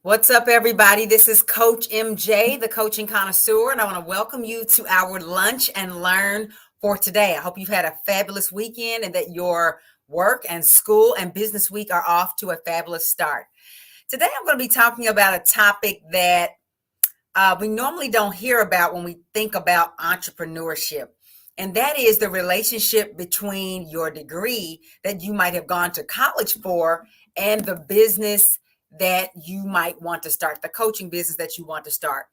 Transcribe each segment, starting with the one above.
What's up, everybody? This is Coach MJ, the coaching connoisseur, and I want to welcome you to our lunch and learn for today. I hope you've had a fabulous weekend and that your work and school and business week are off to a fabulous start. Today, I'm going to be talking about a topic that we normally don't hear about when we think about entrepreneurship. And that is the relationship between your degree that you might have gone to college for and the business that you might want to start, the coaching business that you want to start.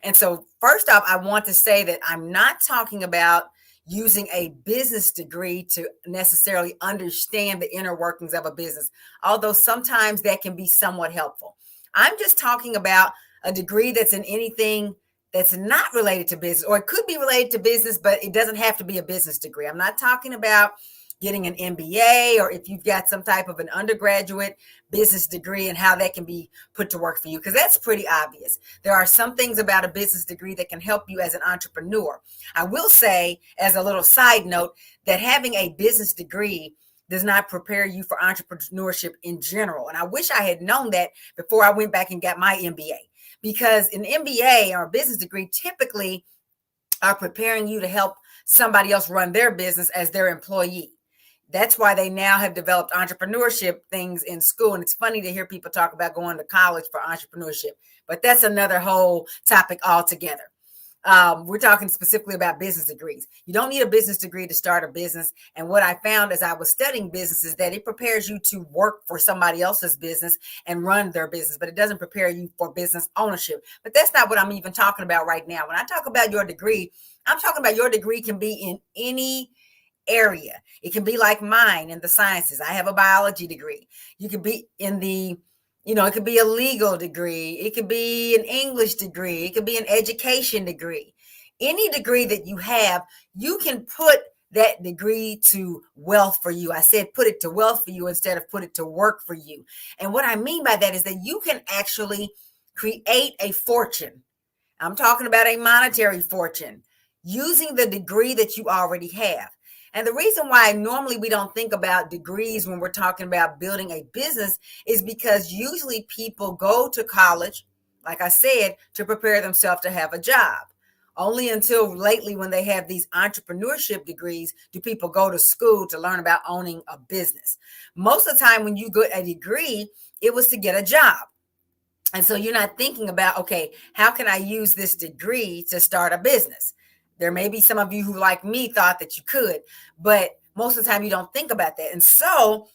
And so, first off, I want to say that I'm not talking about using a business degree to necessarily understand the inner workings of a business, although sometimes that can be somewhat helpful. I'm just talking about a degree that's in anything that's not related to business, or it could be related to business, but it doesn't have to be a business degree. I'm not talking about getting an MBA, or if you've got some type of an undergraduate business degree and how that can be put to work for you, because that's pretty obvious. There are some things about a business degree that can help you as an entrepreneur. I will say, as a little side note, that having a business degree does not prepare you for entrepreneurship in general. And I wish I had known that before I went back and got my MBA, because an MBA or a business degree typically are preparing you to help somebody else run their business as their employee. That's why they now have developed entrepreneurship things in school. And it's funny to hear people talk about going to college for entrepreneurship, but that's another whole topic altogether. We're talking specifically about business degrees. You don't need a business degree to start a business. And what I found as I was studying business is that it prepares you to work for somebody else's business and run their business, but it doesn't prepare you for business ownership. But that's not what I'm even talking about right now. When I talk about your degree, I'm talking about your degree can be in any area. It can be like mine in the sciences. I have a biology degree. You could be in the it could be a legal degree. It could be an English degree. It could be an education degree. Any degree that you have, you can put that degree to wealth for you. I said put it to wealth for you instead of put it to work for you. And what I mean by that is that you can actually create a fortune. I'm talking about a monetary fortune using the degree that you already have. And the reason why normally we don't think about degrees when we're talking about building a business is because usually people go to college, like I said, to prepare themselves to have a job. Only until lately, when they have these entrepreneurship degrees, do people go to school to learn about owning a business. Most of the time when you get a degree, it was to get a job. And so you're not thinking about, okay, how can I use this degree to start a business? There may be some of you who, like me, thought that you could, but most of the time you don't think about that. And so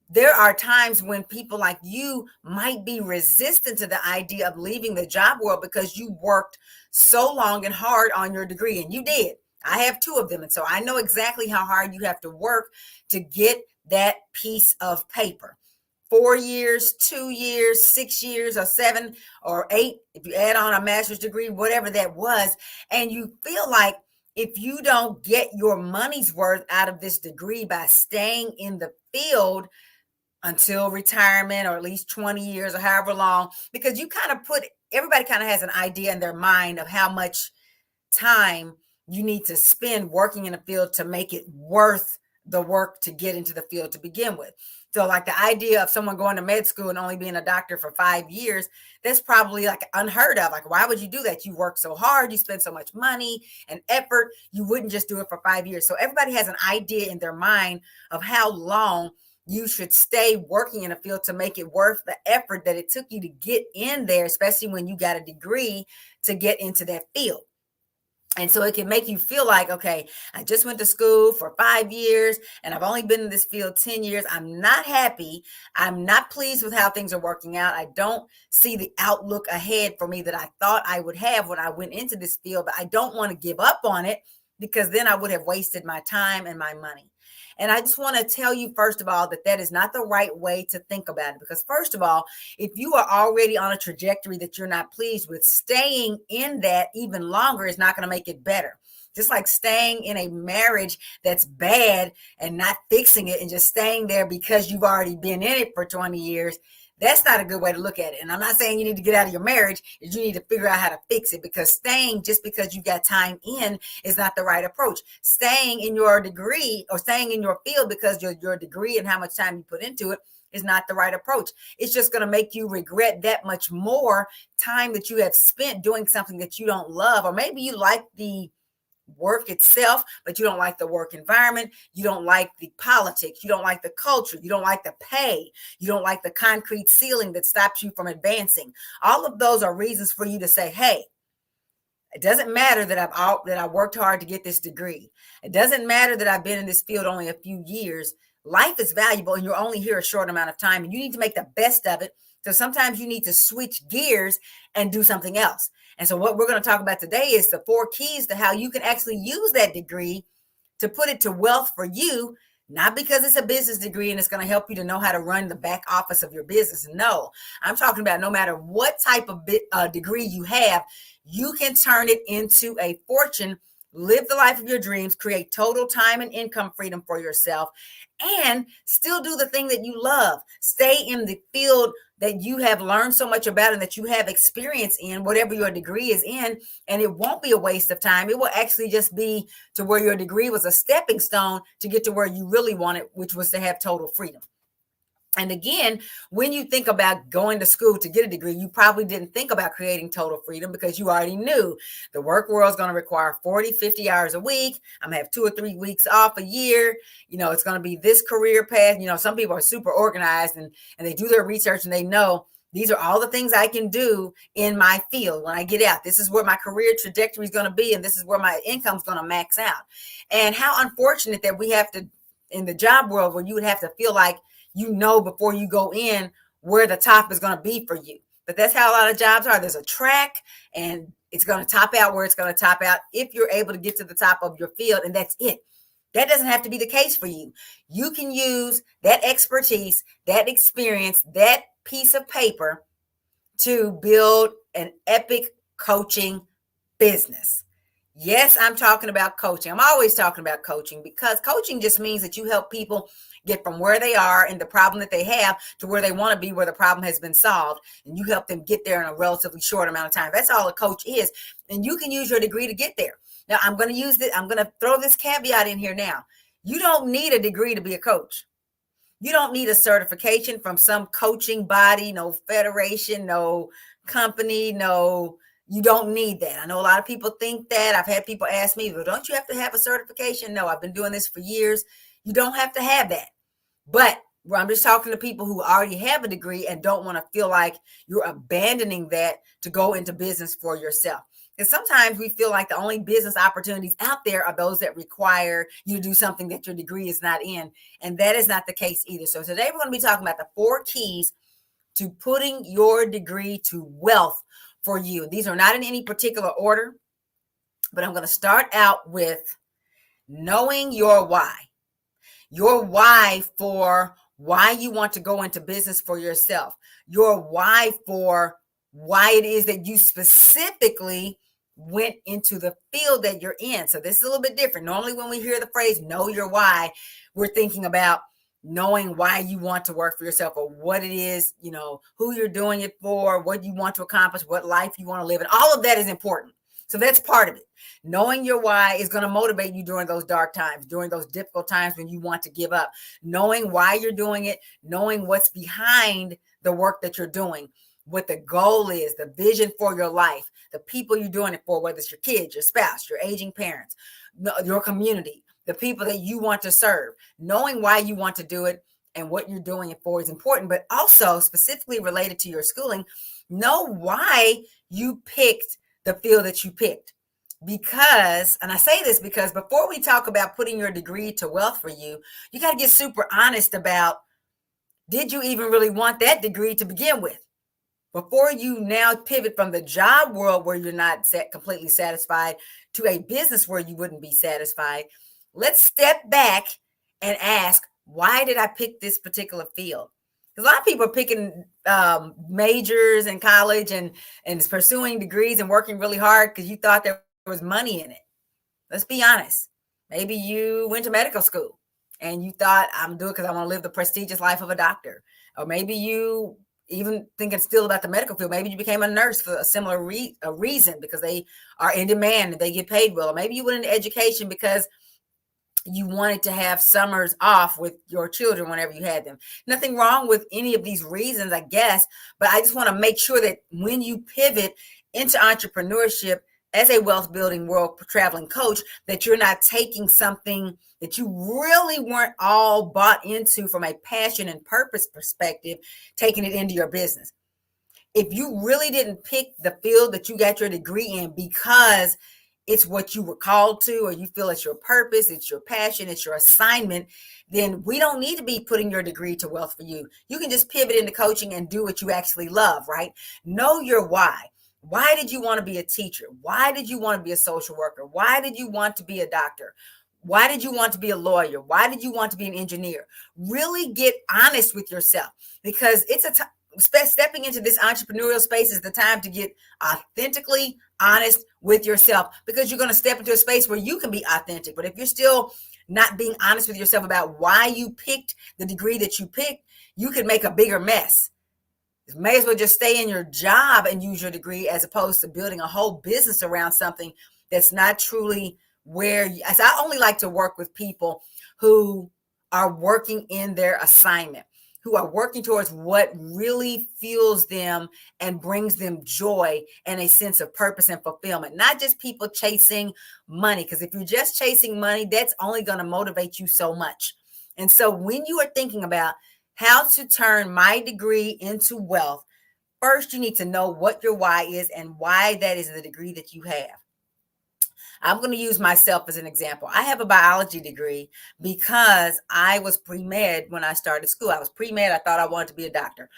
there are times when people like you might be resistant to the idea of leaving the job world because you worked so long and hard on your degree, and you did. I have two of them. And so I know exactly how hard you have to work to get that piece of paper. 4 years, 2 years, 6 years, or 7 or 8, if you add on a master's degree, whatever that was. And you feel like if you don't get your money's worth out of this degree by staying in the field until retirement, or at least 20 years or however long, because you kind of everybody kind of has an idea in their mind of how much time you need to spend working in a field to make it worth the work to get into the field to begin with. So like the idea of someone going to med school and only being a doctor for 5 years, that's probably like unheard of. Like, why would you do that? You work so hard, you spend so much money and effort, you wouldn't just do it for 5 years. So everybody has an idea in their mind of how long you should stay working in a field to make it worth the effort that it took you to get in there, especially when you got a degree to get into that field. And so it can make you feel like, okay, I just went to school for 5 years and I've only been in this field 10 years. I'm not happy. I'm not pleased with how things are working out. I don't see the outlook ahead for me that I thought I would have when I went into this field, but I don't want to give up on it because then I would have wasted my time and my money. And I just want to tell you, first of all, that that is not the right way to think about it. Because first of all, if you are already on a trajectory that you're not pleased with, staying in that even longer is not going to make it better. Just like staying in a marriage that's bad and not fixing it and just staying there because you've already been in it for 20 years, that's not a good way to look at it. And I'm not saying you need to get out of your marriage. You need to figure out how to fix it, because staying just because you got time in is not the right approach. Staying in your degree or staying in your field because your degree and how much time you put into it is not the right approach. It's just going to make you regret that much more time that you have spent doing something that you don't love. Or maybe you like the work itself, but you don't like the work environment. You don't like the politics. You don't like the culture. You don't like the pay. You don't like the concrete ceiling that stops you from advancing. All of those are reasons for you to say, hey, it doesn't matter that I worked hard to get this degree. It doesn't matter that I've been in this field only a few years. Life is valuable and you're only here a short amount of time and you need to make the best of it. So sometimes you need to switch gears and do something else. And so what we're going to talk about today is the 4 keys to how you can actually use that degree to put it to wealth for you, not because it's a business degree and it's going to help you to know how to run the back office of your business. No, I'm talking about no matter what type of degree you have, you can turn it into a fortune, live the life of your dreams, create total time and income freedom for yourself, and still do the thing that you love. Stay in the field that you have learned so much about and that you have experience in, whatever your degree is in, and it won't be a waste of time. It will actually just be to where your degree was a stepping stone to get to where you really wanted, which was to have total freedom. And again, when you think about going to school to get a degree, you probably didn't think about creating total freedom because you already knew the work world is going to require 40, 50 hours a week. I'm going to have 2 or 3 weeks off a year. It's going to be this career path. Some people are super organized and they do their research and they know these are all the things I can do in my field when I get out. This is where my career trajectory is going to be, and this is where my income is going to max out. And how unfortunate that we have to, in the job world, where you would have to feel like before you go in where the top is going to be for you. But that's how a lot of jobs are. There's a track and it's going to top out where it's going to top out if you're able to get to the top of your field, and that's it. That doesn't have to be the case for you. You can use that expertise, that experience, that piece of paper to build an epic coaching business. Yes, I'm talking about coaching. I'm always talking about coaching because coaching just means that you help people get from where they are and the problem that they have to where they want to be, where the problem has been solved. And you help them get there in a relatively short amount of time. That's all a coach is. And you can use your degree to get there. Now, I'm going to throw this caveat in here now. You don't need a degree to be a coach. You don't need a certification from some coaching body, no federation, no company, no. You don't need that. I know a lot of people think that. I've had people ask me, well, don't you have to have a certification? No, I've been doing this for years. You don't have to have that. But I'm just talking to people who already have a degree and don't want to feel like you're abandoning that to go into business for yourself. Because sometimes we feel like the only business opportunities out there are those that require you to do something that your degree is not in. And that is not the case either. So today we're going to be talking about the 4 keys to putting your degree to wealth for you. These are not in any particular order, but I'm going to start out with knowing your why. Your why for why you want to go into business for yourself. Your why for why it is that you specifically went into the field that you're in. So this is a little bit different. Normally when we hear the phrase know your why, we're thinking about knowing why you want to work for yourself or what it is, who you're doing it for, what you want to accomplish, what life you want to live. And all of that is important. So that's part of it. Knowing your why is going to motivate you during those dark times, during those difficult times when you want to give up. Knowing why you're doing it, knowing what's behind the work that you're doing, what the goal is, the vision for your life, the people you're doing it for, whether it's your kids, your spouse, your aging parents, your community, the people that you want to serve. Knowing why you want to do it and what you're doing it for is important, but also specifically related to your schooling, know why you picked the field that you picked. Because, and I say this because before we talk about putting your degree to wealth for you, you got to get super honest about, did you even really want that degree to begin with? Before you now pivot from the job world where you're not completely satisfied to a business where you wouldn't be satisfied, let's step back and ask, why did I pick this particular field? Because a lot of people are picking majors in college and pursuing degrees and working really hard because you thought there was money in it. Let's be honest. Maybe you went to medical school and you thought, I'm doing it because I want to live the prestigious life of a doctor. Or maybe you even thinking still about the medical field. Maybe you became a nurse for a similar reason because they are in demand and they get paid well. Or maybe you went into education because you wanted to have summers off with your children whenever you had them. Nothing wrong with any of these reasons, I guess, but I just want to make sure that when you pivot into entrepreneurship as a wealth building world traveling coach, that you're not taking something that you really weren't all bought into from a passion and purpose perspective, taking it into your business. If you really didn't pick the field that you got your degree in because it's what you were called to, or you feel it's your purpose, it's your passion, it's your assignment, then we don't need to be putting your degree to wealth for you. You can just pivot into coaching and do what you actually love, right? Know your why. Why did you want to be a teacher? Why did you want to be a social worker? Why did you want to be a doctor? Why did you want to be a lawyer? Why did you want to be an engineer? Really get honest with yourself, because it's stepping into this entrepreneurial space is the time to get authentically honest with yourself, because you're going to step into a space where you can be authentic. But if you're still not being honest with yourself about why you picked the degree that you picked, you could make a bigger mess. You may as well just stay in your job and use your degree, as opposed to building a whole business around something that's not truly where you. So I only like to work with people who are working in their assignment, who are working towards what really fuels them and brings them joy and a sense of purpose and fulfillment, not just people chasing money. Because if you're just chasing money, that's only going to motivate you so much. And so when you are thinking about how to turn my degree into wealth, first you need to know what your why is and why that is the degree that you have. I'm going to use myself as an example. I have a biology degree because I was pre-med when I started school. I was pre-med. I thought I wanted to be a doctor.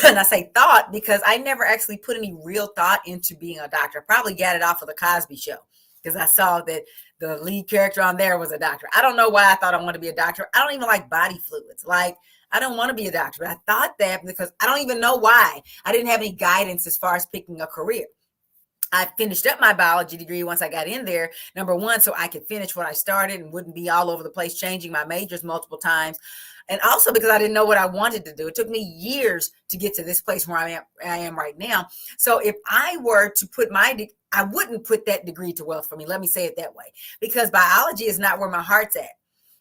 And I say thought because I never actually put any real thought into being a doctor. Probably got it off of the Cosby Show because I saw that the lead character on there was a doctor. I don't know why I thought I wanted to be a doctor. I don't even like body fluids. Like, I don't want to be a doctor. But I thought that because I don't even know why. I didn't have any guidance as far as picking a career. I finished up my biology degree once I got in there, number one, so I could finish what I started and wouldn't be all over the place changing my majors multiple times. And also because I didn't know what I wanted to do. It took me years to get to this place where I am right now. So if I were to put I wouldn't put that degree to wealth for me. Let me say it that way, because biology is not where my heart's at.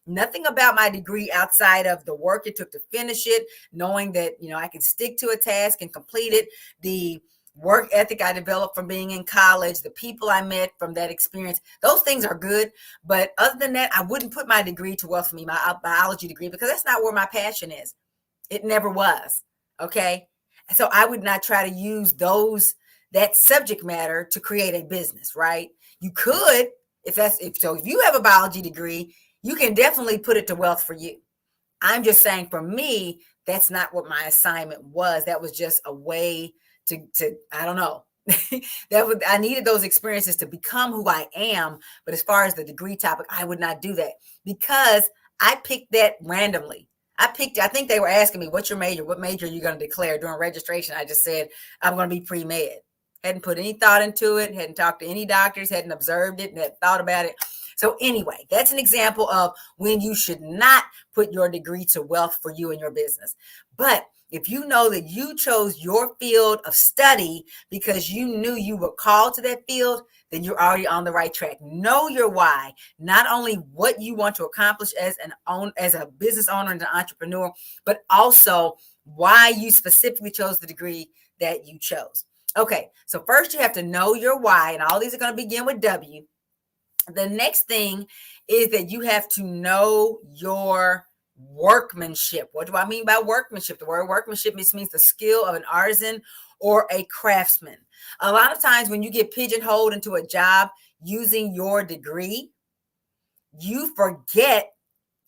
Nothing about my degree outside of the work it took to finish it, knowing that, I can stick to a task and complete it, the work ethic I developed from being in college, the people I met from that experience, those things are good. But other than that, I wouldn't put my degree to wealth for me, my biology degree, because that's not where my passion is. It never was. Okay. So I would not try to use that subject matter to create a business, right? You could, if you have a biology degree, you can definitely put it to wealth for you. I'm just saying, for me, that's not what my assignment was. That was just a way to I don't know. I needed those experiences to become who I am. But as far as the degree topic, I would not do that because I picked that randomly. I think they were asking me, what's your major? What major are you going to declare? During registration, I just said, I'm going to be pre-med. Hadn't put any thought into it, hadn't talked to any doctors, hadn't observed it, and had thought about it. So anyway, that's an example of when you should not put your degree to wealth for you and your business. But if you know that you chose your field of study because you knew you were called to that field, then you're already on the right track. Know your why, not only what you want to accomplish as a business owner and an entrepreneur, but also why you specifically chose the degree that you chose. Okay, so first you have to know your why, and all these are going to begin with W. The next thing is that you have to know your workmanship. What do I mean by workmanship? The word workmanship means the skill of an artisan or a craftsman. A lot of times when you get pigeonholed into a job using your degree, you forget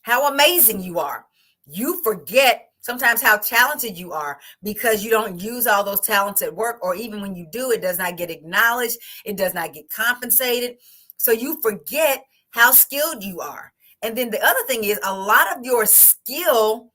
how amazing you are. You forget sometimes how talented you are because you don't use all those talents at work, or even when you do, it does not get acknowledged. It does not get compensated. So you forget how skilled you are. And then the other thing is, a lot of your skill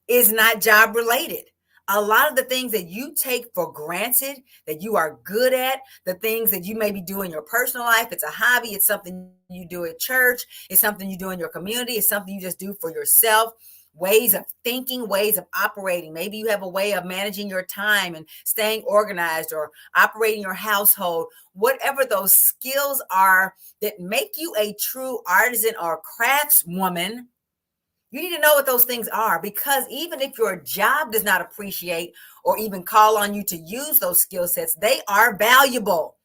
is not job related. A lot of the things that you take for granted that you are good at, the things that you maybe do in your personal life, it's a hobby, it's something you do at church, it's something you do in your community, it's something you just do for yourself. ways of thinking, ways of operating. Maybe you have a way of managing your time and staying organized or operating your household. Whatever those skills are that make you a true artisan or craftswoman, you need to know what those things are, because even if your job does not appreciate or even call on you to use those skill sets, they are valuable.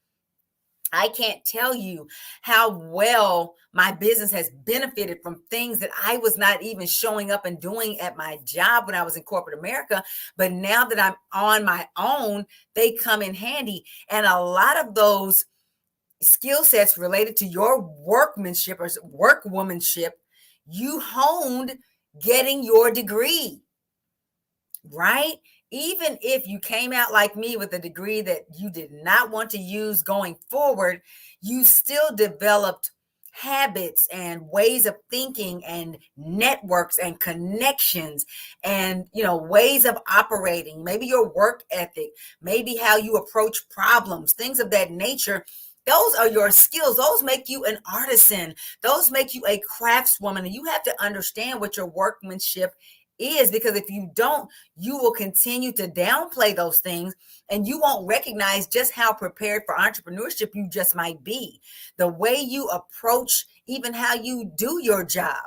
I can't tell you how well my business has benefited from things that I was not even showing up and doing at my job when I was in corporate America. But now that I'm on my own, they come in handy. And a lot of those skill sets related to your workmanship or workwomanship, you honed getting your degree, right? Even if you came out like me with a degree that you did not want to use going forward, you still developed habits and ways of thinking and networks and connections and ways of operating, maybe your work ethic, maybe how you approach problems, things of that nature. Those are your skills. Those make you an artisan. Those make you a craftswoman. And you have to understand what your workmanship is, because if you don't, you will continue to downplay those things and you won't recognize just how prepared for entrepreneurship you just might be. The way you approach, even how you do your job,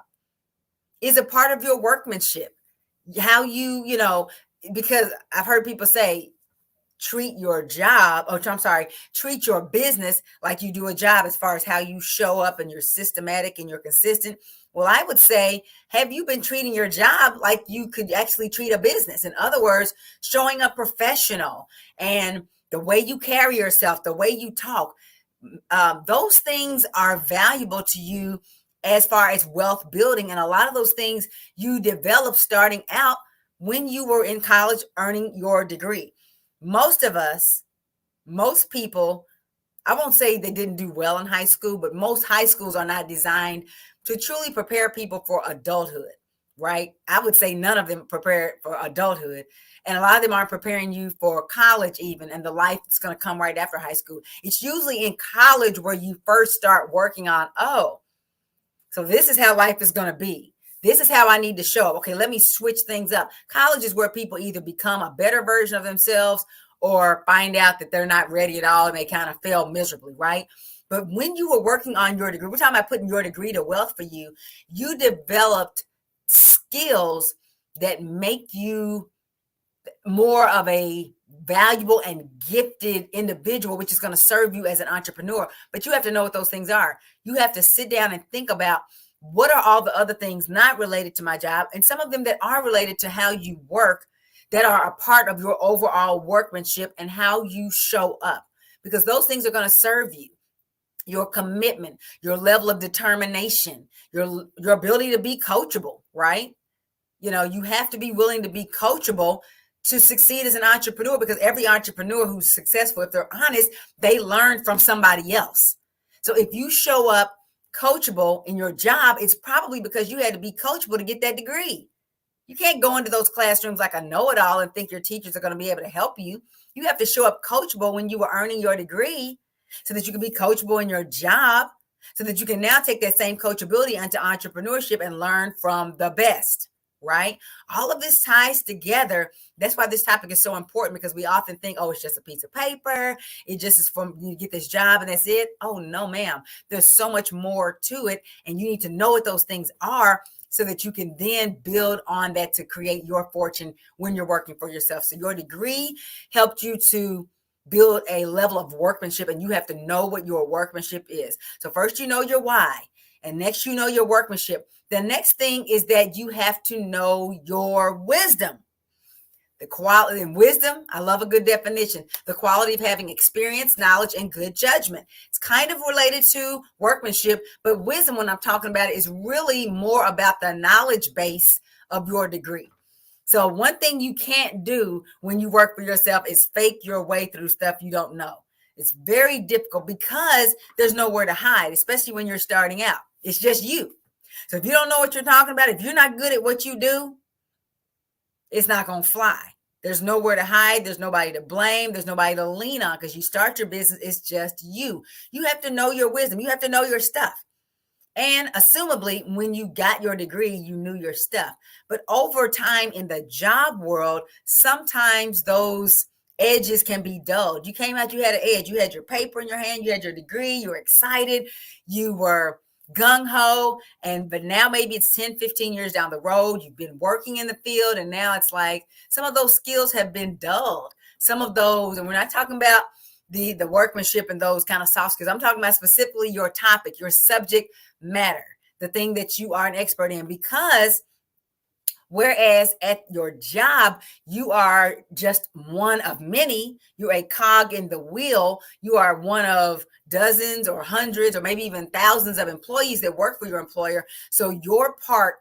is a part of your workmanship. How because I've heard people say, treat your job, treat your business like you do a job, as far as how you show up and you're systematic and you're consistent. Well, I would say, have you been treating your job like you could actually treat a business? In other words, showing up professional, and the way you carry yourself, the way you talk, those things are valuable to you as far as wealth building. And a lot of those things you develop starting out when you were in college earning your degree. Most of us, most people, I won't say they didn't do well in high school, but most high schools are not designed to truly prepare people for adulthood, right? I would say none of them prepare for adulthood. And a lot of them aren't preparing you for college even, and the life that's going to come right after high school. It's usually in college where you first start working on, so this is how life is going to be. This is how I need to show up. Okay, let me switch things up. College is where people either become a better version of themselves or find out that they're not ready at all and they kind of fail miserably, right? But when you were working on your degree, we're talking about putting your degree to wealth for you, you developed skills that make you more of a valuable and gifted individual, which is going to serve you as an entrepreneur. But you have to know what those things are. You have to sit down and think about, what are all the other things not related to my job, and some of them that are related to how you work, that are a part of your overall workmanship and how you show up, because those things are going to serve you. Your commitment, your level of determination, your ability to be coachable, right? You have to be willing to be coachable to succeed as an entrepreneur, because every entrepreneur who's successful, if they're honest, they learn from somebody else. So if you show up coachable in your job, it's probably because you had to be coachable to get that degree. You can't go into those classrooms like a know-it-all and think your teachers are going to be able to help you. You have to show up coachable when you were earning your degree, so that you can be coachable in your job, so that you can now take that same coachability into entrepreneurship and learn from the best, right? All of this ties together. That's why this topic is so important, because we often think, it's just a piece of paper. It just is from you get this job and that's it. Oh, no, ma'am. There's so much more to it. And you need to know what those things are, so that you can then build on that to create your fortune when you're working for yourself. So your degree helped you to build a level of workmanship, and you have to know what your workmanship is. So first, you know your why, and next, you know your workmanship. The next thing is that you have to know your wisdom. The quality and wisdom, I love a good definition. The quality of having experience, knowledge, and good judgment. It's kind of related to workmanship, but wisdom, when I'm talking about it, is really more about the knowledge base of your degree. So one thing you can't do when you work for yourself is fake your way through stuff you don't know. It's very difficult, because there's nowhere to hide, especially when you're starting out. It's just you. So if you don't know what you're talking about, if you're not good at what you do, it's not going to fly. There's nowhere to hide. There's nobody to blame. There's nobody to lean on, because you start your business. It's just you. You have to know your wisdom. You have to know your stuff. And assumably, when you got your degree, you knew your stuff. But over time in the job world, sometimes those edges can be dulled. You came out, you had an edge. You had your paper in your hand, you had your degree, you were excited, you were gung ho. But now maybe it's 10, 15 years down the road, you've been working in the field, and now it's like some of those skills have been dulled. Some of those, and we're not talking about the workmanship and those kind of soft skills. I'm talking about specifically your topic, your subject matter, the thing that you are an expert in. Because whereas at your job, you are just one of many, you're a cog in the wheel, you are one of dozens or hundreds or maybe even thousands of employees that work for your employer. So your part,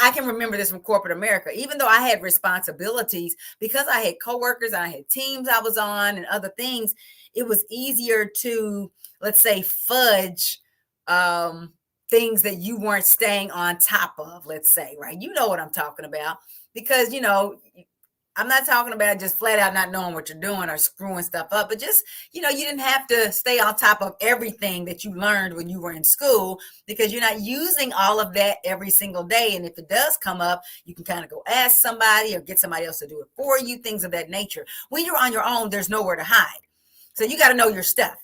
I can remember this from corporate America, even though I had responsibilities, because I had coworkers, I had teams I was on and other things, it was easier to, let's say, fudge things that you weren't staying on top of, let's say, right? You know what I'm talking about, because, I'm not talking about just flat out not knowing what you're doing or screwing stuff up, but just, you didn't have to stay on top of everything that you learned when you were in school, because you're not using all of that every single day. And if it does come up, you can kind of go ask somebody or get somebody else to do it for you, things of that nature. When you're on your own, there's nowhere to hide. So you got to know your stuff.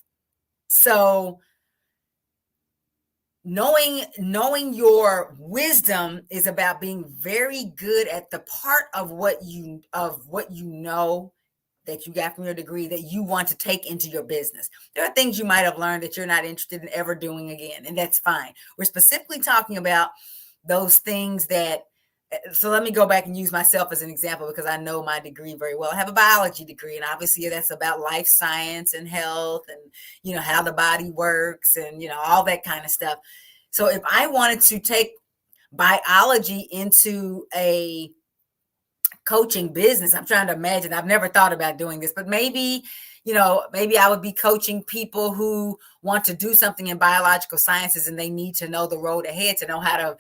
So knowing your wisdom is about being very good at the part of what you know that you got from your degree that you want to take into your business. There are things you might have learned that you're not interested in ever doing again, and that's fine. We're specifically talking about those things that, so let me go back and use myself as an example, because I know my degree very well. I have a biology degree, and obviously that's about life science and health and, how the body works and, all that kind of stuff. So if I wanted to take biology into a coaching business, I'm trying to imagine, I've never thought about doing this, but maybe I would be coaching people who want to do something in biological sciences and they need to know the road ahead to know how to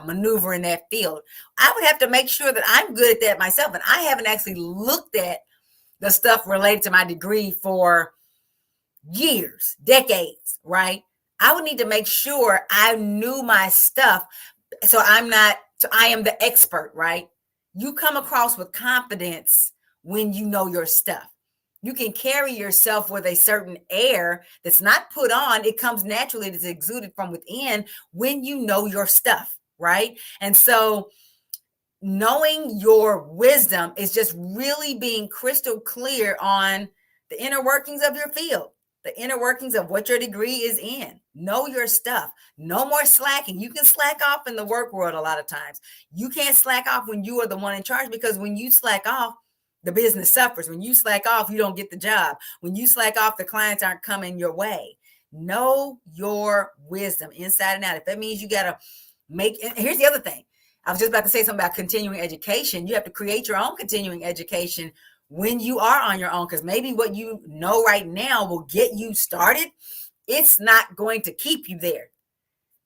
maneuver in that field. I would have to make sure that I'm good at that myself. And I haven't actually looked at the stuff related to my degree for years, decades, right? I would need to make sure I knew my stuff. So I am the expert, right? You come across with confidence when you know your stuff. You can carry yourself with a certain air that's not put on. It comes naturally. It's exuded from within when you know your stuff, right? And so knowing your wisdom is just really being crystal clear on the inner workings of your field, the inner workings of what your degree is in. Know your stuff. No more slacking. You can slack off in the work world a lot of times. You can't slack off when you are the one in charge, because when you slack off, the business suffers. When you slack off, you don't get the job. When you slack off, the clients aren't coming your way. Know your wisdom inside and out. If that means you got to here's the other thing. I was just about to say something about continuing education. You have to create your own continuing education when you are on your own, because maybe what you know right now will get you started. It's not going to keep you there,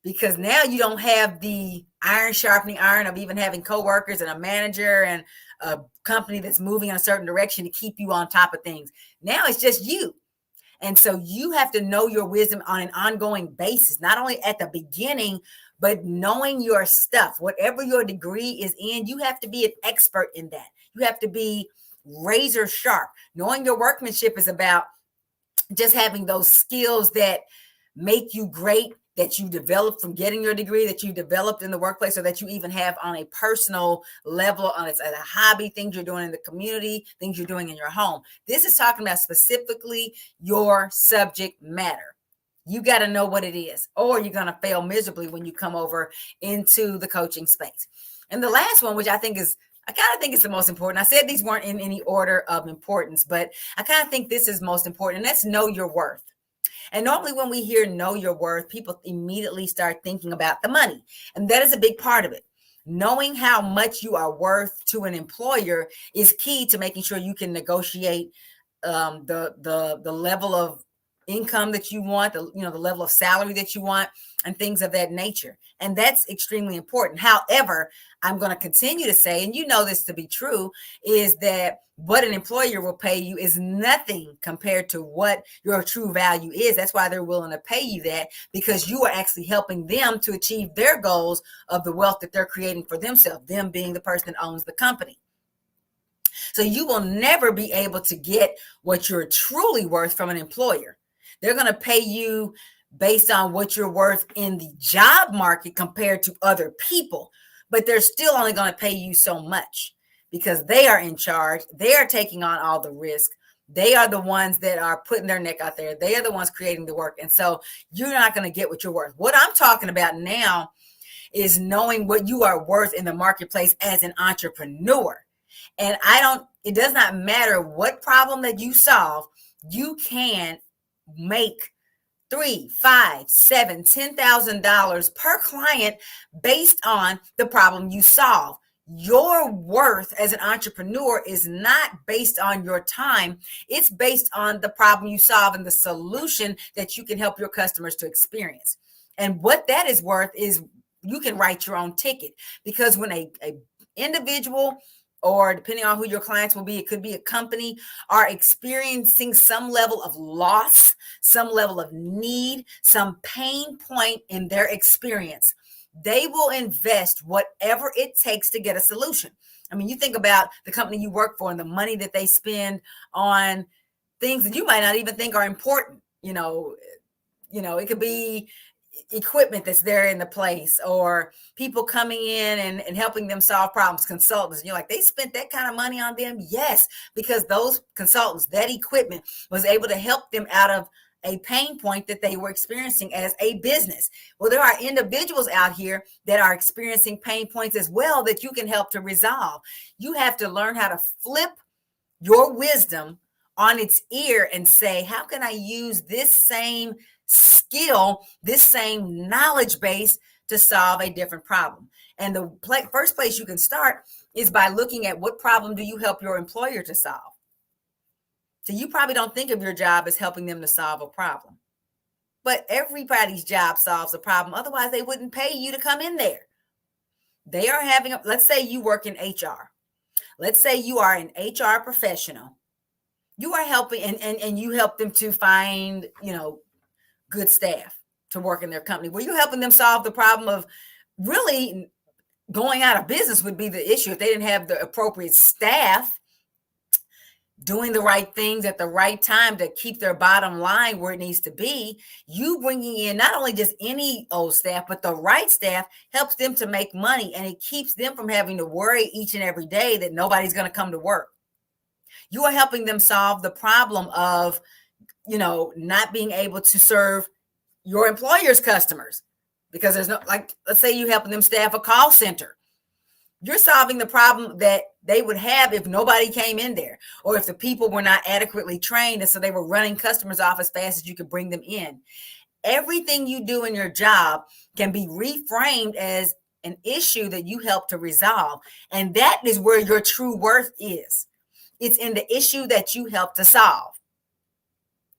because now you don't have the iron sharpening iron of even having coworkers and a manager and a company that's moving in a certain direction to keep you on top of things. Now it's just you. And so you have to know your wisdom on an ongoing basis, not only at the beginning, but knowing your stuff. Whatever your degree is in, you have to be an expert in that. You have to be razor sharp. Knowing your workmanship is about just having those skills that make you great, that you developed from getting your degree, that you developed in the workplace, or that you even have on a personal level, on as a hobby, things you're doing in the community, things you're doing in your home. This is talking about specifically your subject matter. You got to know what it is, or you're going to fail miserably when you come over into the coaching space. And the last one, which I kind of think it's the most important. I said these weren't in any order of importance, but I kind of think this is most important, and that's know your worth. And normally when we hear know your worth, people immediately start thinking about the money. And that is a big part of it. Knowing how much you are worth to an employer is key to making sure you can negotiate the level of income that you want, the level of salary that you want, and things of that nature. And that's extremely important. However, I'm going to continue to say, and you know this to be true, is that what an employer will pay you is nothing compared to what your true value is. That's why they're willing to pay you that, because you are actually helping them to achieve their goals of the wealth that they're creating for themselves, them being the person that owns the company. So you will never be able to get what you're truly worth from an employer. They're going to pay you based on what you're worth in the job market compared to other people, but they're still only going to pay you so much because they are in charge. They are taking on all the risk. They are the ones that are putting their neck out there. They are the ones creating the work. And so you're not going to get what you're worth. What I'm talking about now is knowing what you are worth in the marketplace as an entrepreneur. And it does not matter what problem that you solve, you can make $3, $5, $7, $10,000 per client based on the problem you solve. Your worth as an entrepreneur is not based on your time. It's based on the problem you solve and the solution that you can help your customers to experience. And what that is worth is you can write your own ticket, because when a individual, or depending on who your clients will be, it could be a company, are experiencing some level of loss, some level of need, some pain point in their experience, they will invest whatever it takes to get a solution. I mean, you think about the company you work for and the money that they spend on things that you might not even think are important. It could be equipment that's there in the place, or people coming in and helping them solve problems, consultants. And you're like, they spent that kind of money on them? Yes, because those consultants, that equipment was able to help them out of a pain point that they were experiencing as a business. Well, there are individuals out here that are experiencing pain points as well that you can help to resolve. You have to learn how to flip your wisdom on its ear and say, how can I use this same skill, this same knowledge base to solve a different problem? And the first place you can start is by looking at what problem do you help your employer to solve. So you probably don't think of your job as helping them to solve a problem, but everybody's job solves a problem. Otherwise, they wouldn't pay you to come in there. They are let's say you work in HR. Let's say you are an HR professional. You are helping and you help them to find, good staff to work in their company. Well, you're helping them solve the problem of really going out of business would be the issue if they didn't have the appropriate staff doing the right things at the right time to keep their bottom line where it needs to be. You bringing in not only just any old staff, but the right staff helps them to make money, and it keeps them from having to worry each and every day that nobody's going to come to work. You are helping them solve the problem of, not being able to serve your employer's customers because there's let's say you helping them staff a call center. You're solving the problem that they would have if nobody came in there, or if the people were not adequately trained, and so they were running customers off as fast as you could bring them in. Everything you do in your job can be reframed as an issue that you help to resolve. And that is where your true worth is. It's in the issue that you help to solve,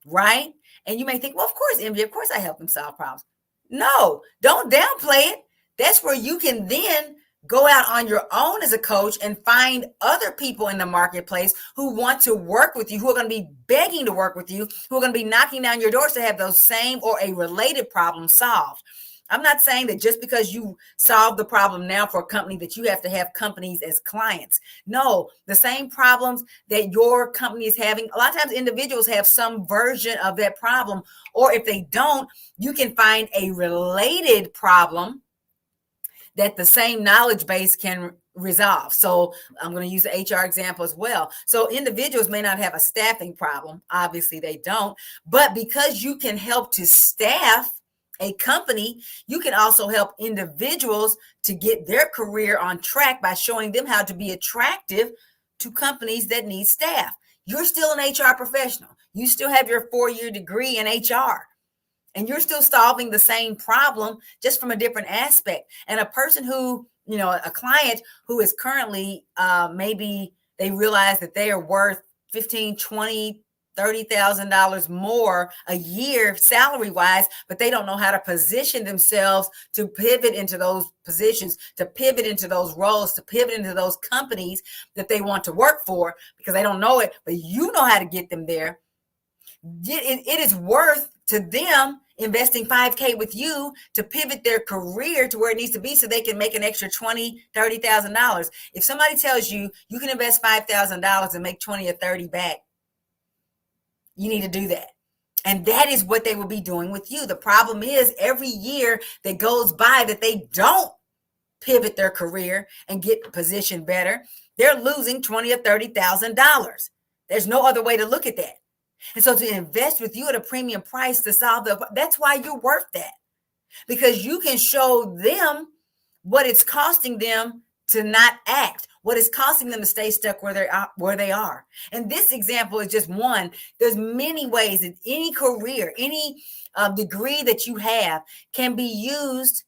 right? And you may think, well, of course, MJ, of course I help them solve problems. No, don't downplay it. That's where you can then go out on your own as a coach and find other people in the marketplace who want to work with you, who are going to be begging to work with you, who are going to be knocking down your doors to have those same or a related problem solved. I'm not saying that just because you solve the problem now for a company that you have to have companies as clients. No, the same problems that your company is having, a lot of times individuals have some version of that problem, or if they don't, you can find a related problem that the same knowledge base can resolve. So I'm going to use the HR example as well. So individuals may not have a staffing problem. Obviously they don't, but because you can help to staff a company, you can also help individuals to get their career on track by showing them how to be attractive to companies that need staff. You're still an HR professional. You still have your 4-year degree in HR. And you're still solving the same problem, just from a different aspect. And a person who, a client who is currently, maybe they realize that they are worth $15,000, $30,000 more a year salary wise, but they don't know how to position themselves to pivot into those positions, to pivot into those roles, to pivot into those companies that they want to work for because they don't know it, but you know how to get them there. It is worth to them investing $5K with you to pivot their career to where it needs to be so they can make an extra $20,000, $30,000. If somebody tells you you can invest $5,000 and make 20 or 30 back, you need to do that. And that is what they will be doing with you. The problem is every year that goes by that they don't pivot their career and get positioned better, they're losing $20,000 or $30,000. There's no other way to look at that. And so to invest with you at a premium price to solve that's why you're worth that. Because you can show them what it's costing them to not act, what it's costing them to stay stuck where they are. And this example is just one. There's many ways that any career, any degree that you have can be used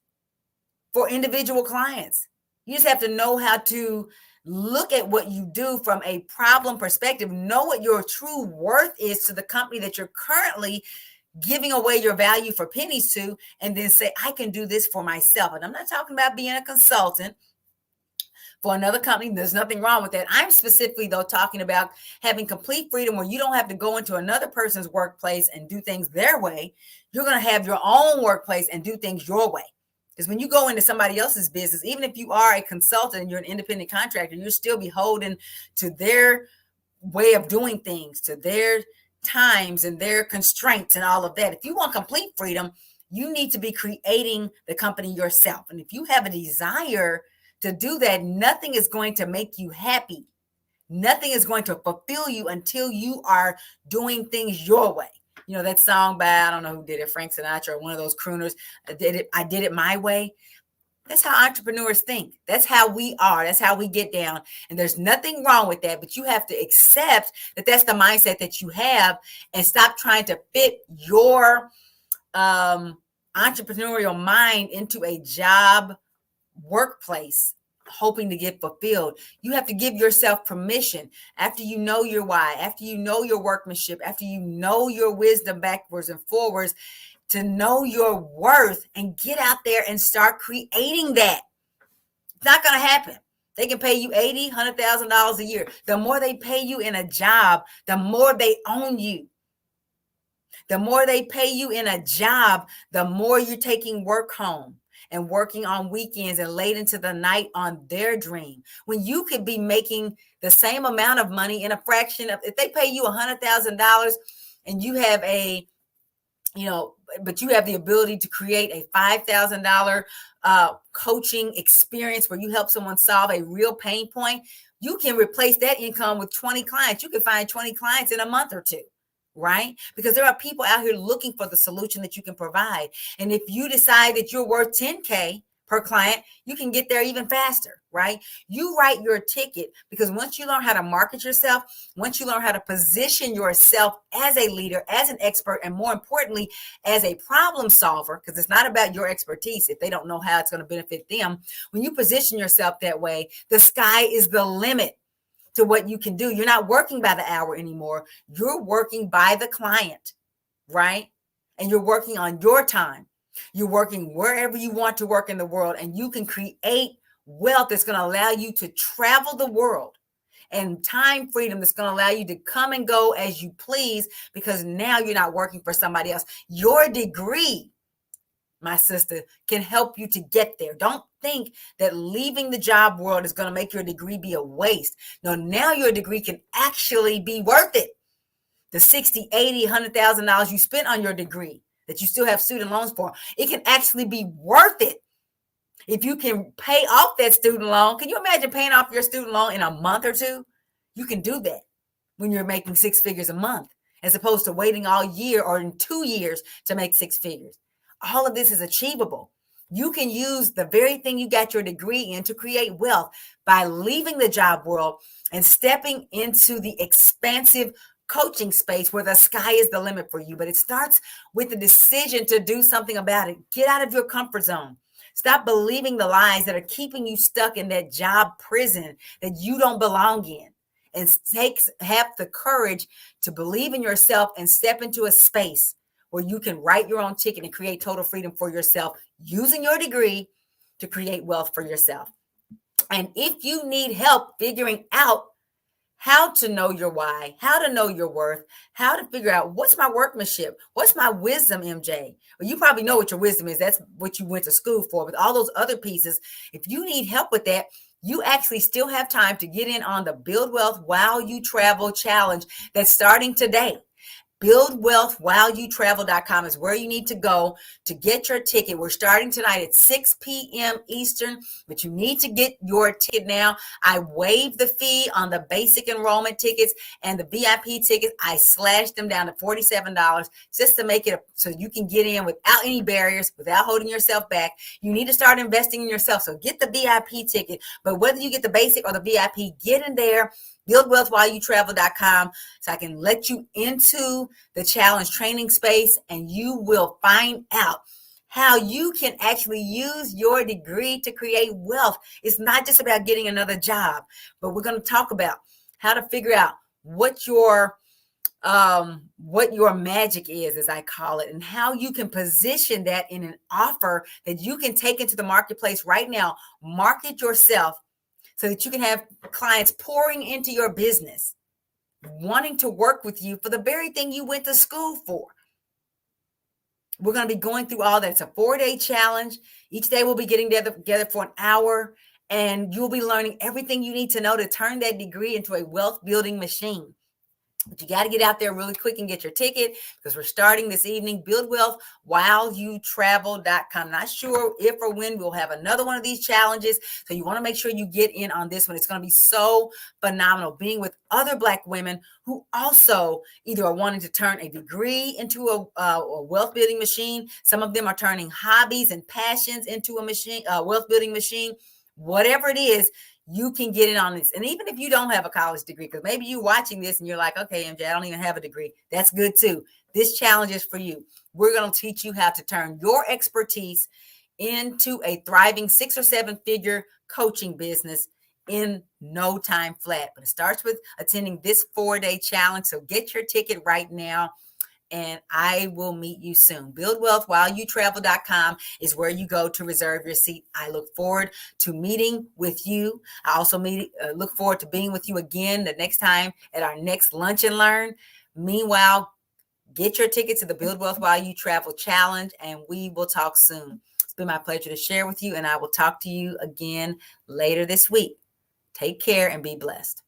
for individual clients. You just have to know how to look at what you do from a problem perspective, know what your true worth is to the company that you're currently giving away your value for pennies to, and then say, I can do this for myself. And I'm not talking about being a consultant for another company. There's nothing wrong with that. I'm specifically, though, talking about having complete freedom where you don't have to go into another person's workplace and do things their way. You're going to have your own workplace and do things your way. Because when you go into somebody else's business, even if you are a consultant and you're an independent contractor, you're still beholden to their way of doing things, to their times and their constraints and all of that. If you want complete freedom, you need to be creating the company yourself. And if you have a desire to do that, nothing is going to make you happy. Nothing is going to fulfill you until you are doing things your way. You know, that song by, I don't know who did it, Frank Sinatra or one of those crooners, I did it my way. That's how entrepreneurs think. That's how we are. That's how we get down. And there's nothing wrong with that, but you have to accept that that's the mindset that you have and stop trying to fit your entrepreneurial mind into a job workplace hoping to get fulfilled. You have to give yourself permission after you know your why, after you know your workmanship, after you know your wisdom backwards and forwards, to know your worth and get out there and start creating that. It's not going to happen. They can pay you $80,000, $100,000 a year. The more they pay you in a job, the more they own you. The more they pay you in a job, the more you're taking work home and working on weekends and late into the night on their dream. When you could be making the same amount of money in a fraction of, if they pay you $100,000 and you have but you have the ability to create a $5,000 coaching experience where you help someone solve a real pain point, you can replace that income with 20 clients. You can find 20 clients in a month or two. Right? Because there are people out here looking for the solution that you can provide. And if you decide that you're worth 10K per client, you can get there even faster, right? You write your ticket because once you learn how to market yourself, once you learn how to position yourself as a leader, as an expert, and more importantly, as a problem solver, because it's not about your expertise if they don't know how it's going to benefit them. When you position yourself that way, the sky is the limit to what you can do. You're not working by the hour anymore. You're working by the client, right? And you're working on your time. You're working wherever you want to work in the world, and you can create wealth that's going to allow you to travel the world, and time freedom that's going to allow you to come and go as you please, because now you're not working for somebody else. Your degree, my sister, can help you to get there. Don't think that leaving the job world is going to make your degree be a waste. No, now your degree can actually be worth it. The $60,000, $80,000, $100,000 you spent on your degree that you still have student loans for, it can actually be worth it. If you can pay off that student loan, can you imagine paying off your student loan in a month or two? You can do that when you're making 6 figures a month, as opposed to waiting all year or in 2 years to make 6 figures. All of this is achievable. You can use the very thing you got your degree in to create wealth by leaving the job world and stepping into the expansive coaching space where the sky is the limit for you. But it starts with the decision to do something about it. Get out of your comfort zone. Stop believing the lies that are keeping you stuck in that job prison that you don't belong in. and have the courage to believe in yourself and step into a space where you can write your own ticket and create total freedom for yourself using your degree to create wealth for yourself. And if you need help figuring out how to know your why, how to know your worth, how to figure out what's my workmanship, what's my wisdom, MJ. Well, you probably know what your wisdom is. That's what you went to school for. But all those other pieces, if you need help with that, you actually still have time to get in on the Build Wealth While You Travel Challenge that's starting today. BuildWealthWhileYouTravel.com is where you need to go to get your ticket. We're starting tonight at 6 p.m. Eastern, but you need to get your ticket now. I waived the fee on the basic enrollment tickets, and the VIP tickets, I slashed them down to $47 just to make it so you can get in without any barriers, without holding yourself back. You need to start investing in yourself. So get the VIP ticket, but whether you get the basic or the VIP, get in there. BuildWealthWhileYouTravel.com so I can let you into the challenge training space, and you will find out how you can actually use your degree to create wealth. It's not just about getting another job, but we're going to talk about how to figure out what your magic is, as I call it, and how you can position that in an offer that you can take into the marketplace right now. Market yourself so that you can have clients pouring into your business, wanting to work with you for the very thing you went to school for. We're going to be going through all that. It's a 4-day challenge. Each day we'll be getting together for an hour, and you'll be learning everything you need to know to turn that degree into a wealth building machine. But you got to get out there really quick and get your ticket, because we're starting this evening. BuildWealthWhileYouTravel.com. Not sure if or when we'll have another one of these challenges, so you want to make sure you get in on this one. It's going to be so phenomenal, being with other Black women who also either are wanting to turn a degree into a wealth building machine. Some of them are turning hobbies and passions into a wealth building machine. Whatever it is, you can get in on this. And even if you don't have a college degree, because maybe you're watching this and you're like, okay, MJ, I don't even have a degree. That's good too. This challenge is for you. We're going to teach you how to turn your expertise into a thriving 6 or 7 figure coaching business in no time flat. But it starts with attending this 4-day challenge. So get your ticket right now, and I will meet you soon. BuildWealthWhileYouTravel.com is where you go to reserve your seat. I look forward to meeting with you. I also look forward to being with you again the next time at our next Lunch and Learn. Meanwhile, get your ticket to the Build Wealth While You Travel Challenge, and we will talk soon. It's been my pleasure to share with you, and I will talk to you again later this week. Take care and be blessed.